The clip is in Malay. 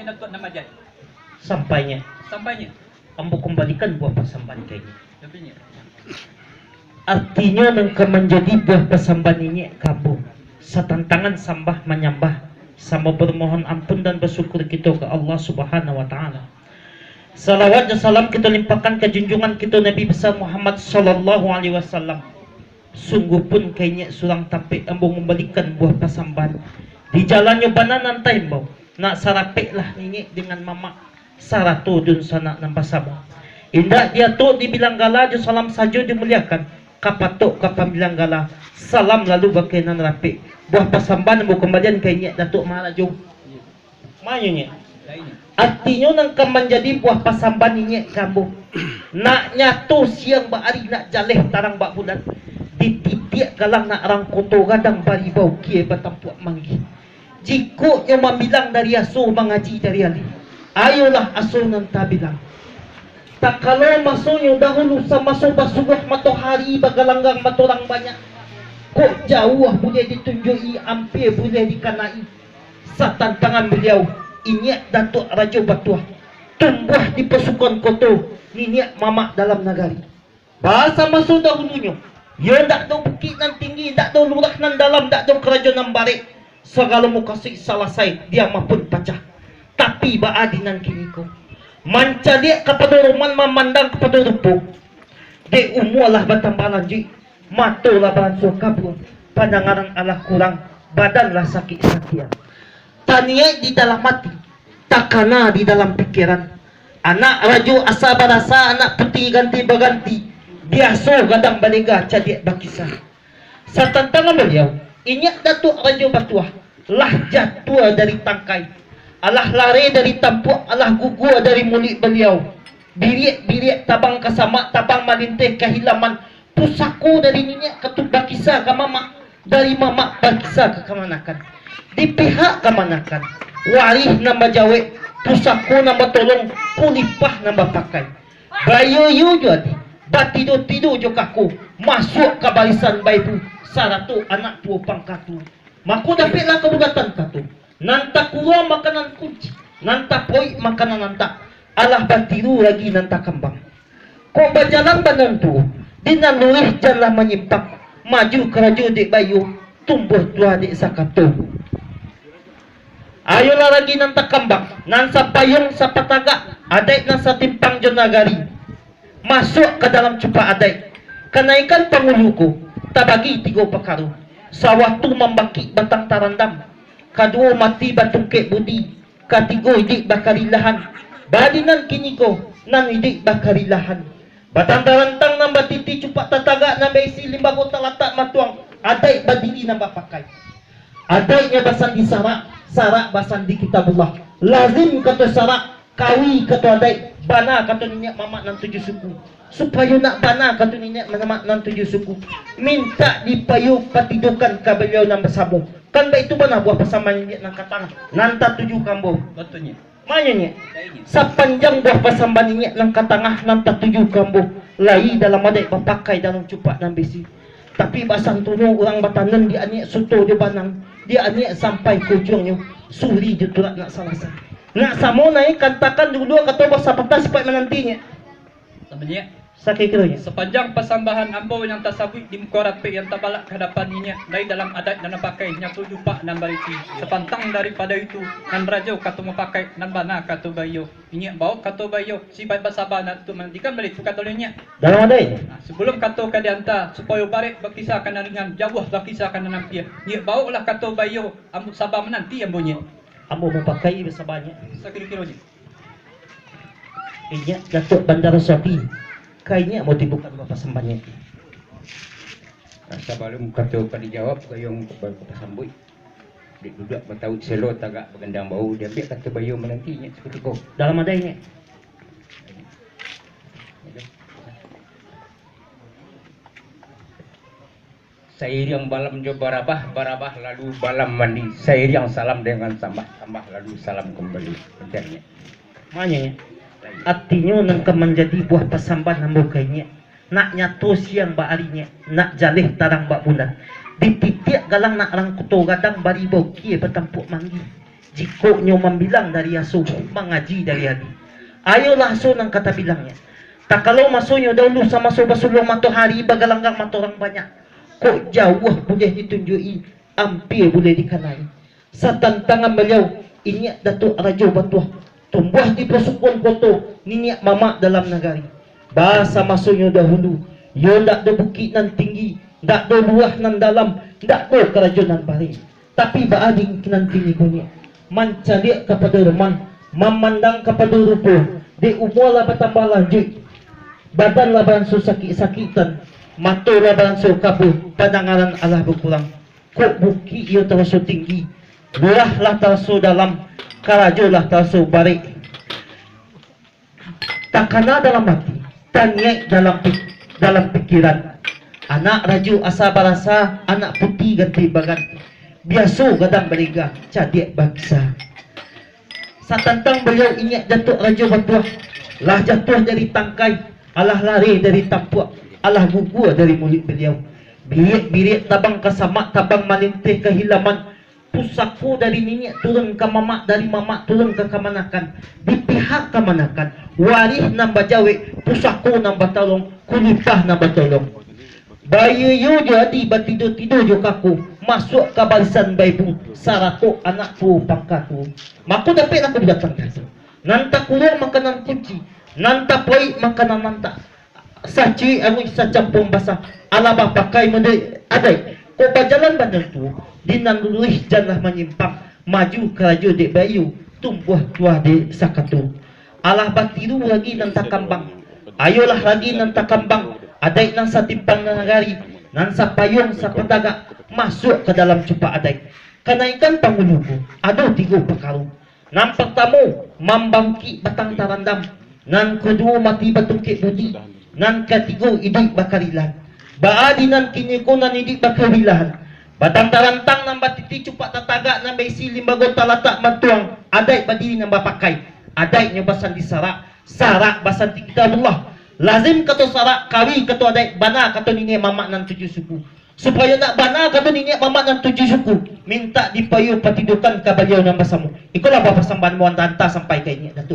Ini datuk nama jadi. Sampainya ambo kembalikan buah pasamban kayaknya. Lebihnya. Artinya nengka menjadi buah pasamban ini kamu setantangan sambah menyembah sama bermohon ampun dan bersyukur kita ke Allah Subhanahu wa taala. Salawat dan salam kita limpahkan ke junjungan kita Nabi besar Muhammad sallallahu alaihi wasallam. Sungguh pun kayaknya surang tapi ambo membalikan buah pasamban di jalan nyobana nantai mbau. Nak sarapek lah nini dengan mama saratu dun sana nampak sama. Indah dia tu dibilang gala je salam saja dimuliakan. Kapatok kapambilang gala salam lalu bakainan rapi. Buah pasamban bu kembalian kayaknya datuk mahalajo. Mayunya. Artinya nang menjadi buah pasamban ini kamu. Nak nyatu siang baari nak jaleh tarang bak bulan. Dititik galang nak orang koto gadang bari bau kie batampuak manggi. Jiko yang membilang dari asuh mengaji dari ali. Ayolah asuh nanta bilang. Tak kalau masuknya dahulu sama sobat subuh matahari bagalanggang matorang banyak. Kok jauh boleh ditunjui hampir boleh dikanai. Satan tangan beliau inyak Datuk Raja Batuah. Tumbuh di pasukan koto ninyak mamak dalam nagari. Bahasa masuk dahulunya. Ya tak tahu bukit nan tinggi, tak tahu lurah nan dalam, tak tahu kerajaan nan barik. Segala muka kasih selesai dia maupun pecah. Tapi baadinan kini ko manca dia kepada roman memandang kepada rupu de umulah batambalan ji matolah bansu kabur pandangan Allah kurang badanlah sakit-sakitan tania di dalam hati takana di dalam pikiran anak raju asa barasa anak putih ganti baganti biasa gadang baliga cadik bakisah satantangan beliau inyak Datuk Raja Batuah lah jatuh dari tangkai Allah lari dari tampuk, Allah gugur dari mulut beliau. Birik-birik tabang kasama, tabang malintih kehilaman. Pusaku dari ninyak ketuk bakisah ke mamak. Dari mamak bakisah ke kemanakan. Di pihak kemanakan. Warih nambah jawek. Pusaku nambah tolong. Kulipah nambah pakai. Bayu yu jadi. Batidu-tidu jokaku. Masuk ke barisan baibu. Saratu anak tua pangkatu. Maku dapatlah kebugatan katu. Nanta kulo makanan kunci, nanta poi makanan nanta. Allah batiru lagi nanta kembang. Kok berjalan banantu, dinanulih jalan menyimpang. Maju keraju dek bayu, tumbuh tua dek sakato. Ayolah lagi nanta kembang, nansa payung sapataga, adai nansa timpang jonagari. Masuk ke dalam cupa adai. Kenaikan panguluku, tabagi tiga pekaru. Sawatu membaki batang tarandam. Kedua mati batungkek budi. Ketiga idik bakarilahan. Badinan kini ko nan idik bakarilahan. Batang tarantang nambah titi cupak tataga nambah isi limbago talatak matuang. Adai badili nambah pakai. Adainya basan di sarak. Sarak basan di kitabullah. Lazim kata sarak. Kawi kata adai. Bana kata ninyak mamak nan tujuh suku. Supaya nak bana kata ninyak mamak nan tujuh suku. Minta dipayu patidukan ke beliau nambah sabung. Kan baik itu benar buah pasaman yang nak katang nanta tujuh kambo Betulnya. Maknanya sepanjang buah pasaman ini nang katangah nanta tujuh kambo lai dalam adai pakai dalam cupak dan besi. Tapi basan tunung orang batanan dia aniak soto dia banang dia aniak sampai ke ujungnya suri dia turak nak salasa. Nak samo naik katakan dulu kata bahasa patah supaya menantinya. Sebenarnya Sakit kiranya. sepanjang pasambahan ambo yang tasabui di muka rapi yang tabalak ke hadapannya dari dalam adat dan pakai nyatu jumpa dan bariti sepantang daripada itu nan rajo katu memakai nan bana katu bayo ini bawa katu bayo si baik basabah nak tu menantikan balik tu katolnya Dalam adai. sebelum katu kadianta supaya barik berkisah kana ringan jauh berkisah kana nanti ni bawa lah katu bayo ambo sabah menanti ambonya Ambo memakai bersabanya. sakit-kiranya Ini Datuk Bandar Sopi. Kayaknya mau dibuka bapak sembahnya. Sebelum kata pada jawab kayong bapak sambui. Dik duduk bertahu selo tagak bergendang bau dia ambil kata bayu menantinya seperti kau. Dalam adanya. Seiring balam jo barabah lalu balam mandi. Seiring salam dengan sambah lalu salam kembali. Pentingnya. Maknanya artinya nang menjadi buah pasamban nambah kayaknya nak nyatu siang baarinya nak jalih tarang bak bulan dititik galang nak orang kuto gadang bari bau kie betampuk manggi Jiko nyo membilang dari aso, mengaji dari hadi. Ayolah aso nang kata bilangnya. Tak kalau masunyo dahulu sama basulong matahari bagalanggang matorang banyak. Kok jauh boleh ditunjui, hampir boleh dikanai. Sa tantangan beliau, ini Datuk Rajo Batuah. Tumbuh di persekuan koto, niniak mama dalam negari. Bahasa masunyo dahulu, yo ndak ada bukit nan tinggi, ndak ada luah nan dalam, ndak ada kerajaan nan baring. Tapi baading nan tinggi punya. Mencari kepada reman, memandang kepada rupa, di umur lah bertambah lanjut, badan lah beransur sakit-sakitan, mata lah beransur kabur, pandangan Allah berkurang. Kok bukit ia terasa tinggi, luah lah terasa dalam, karajo lah terasa barik. Tak kena dalam hati, tanyek dalam pikiran. Anak raju asa barasa, anak putih ganti bagan. Biasa gadang berega, cadik bangsa. Saat tantang beliau ingat Datuk Raja Batuah, lah jatuh dari tangkai, alah lari dari tampuak, alah gugur dari mulut beliau. Birik-birik tabang kesamak, tabang malintih kehilaman. Pusaku dari nenek turun ke mamak, dari mamak turun ke kemanakan. Di pihak kemanakan, warih nambah jawe, pusaku nambah tolong, kulipah nambah tolong. Bayi yo jadi batido-tido jo kaku, masuk ke barisan baibu, sarato anakku pangkatu. Maku dapat aku datang katu. Nanta kurang makanan kunci, nanta poi makanan nanta. Saci anu isa campur basah, alabah pakai mende adai. Ko jalan bandar tu, dinan luluih janlah menyimpang, maju kerajo dek bayu, tumbuh tuah de sakatu. Alah batiru lagi nanta kambang, ayolah lagi nanta kambang. Adai nang sa timpang na nagari, nang sa payong sa pataga, masuk ke dalam cupa adai. Kanaikan pangulugo, ado tigo pakaru. Nang pertamo, mambangki batang tarandam. Nang kedua mati batungkit budi. Nang ketiga idik bakarilan. Baadi nang kiniko nan idik bakarilan. Batang tarantang nang batiti cupa tataga nang baisi limbago talatak matuang. Adai badiri nang bapakai. Adai nyobasan di sarak. Sarak basan di kitabullah. Lazim kato sarak kawi kato adai bana kato nini mamak nan 7 suku. Supaya nak bana kato nini mamak nan 7 suku, minta dipayu patidukan ka baliau nang basamu. Ikulah bapa samban mo antanta sampai kay niya Datuk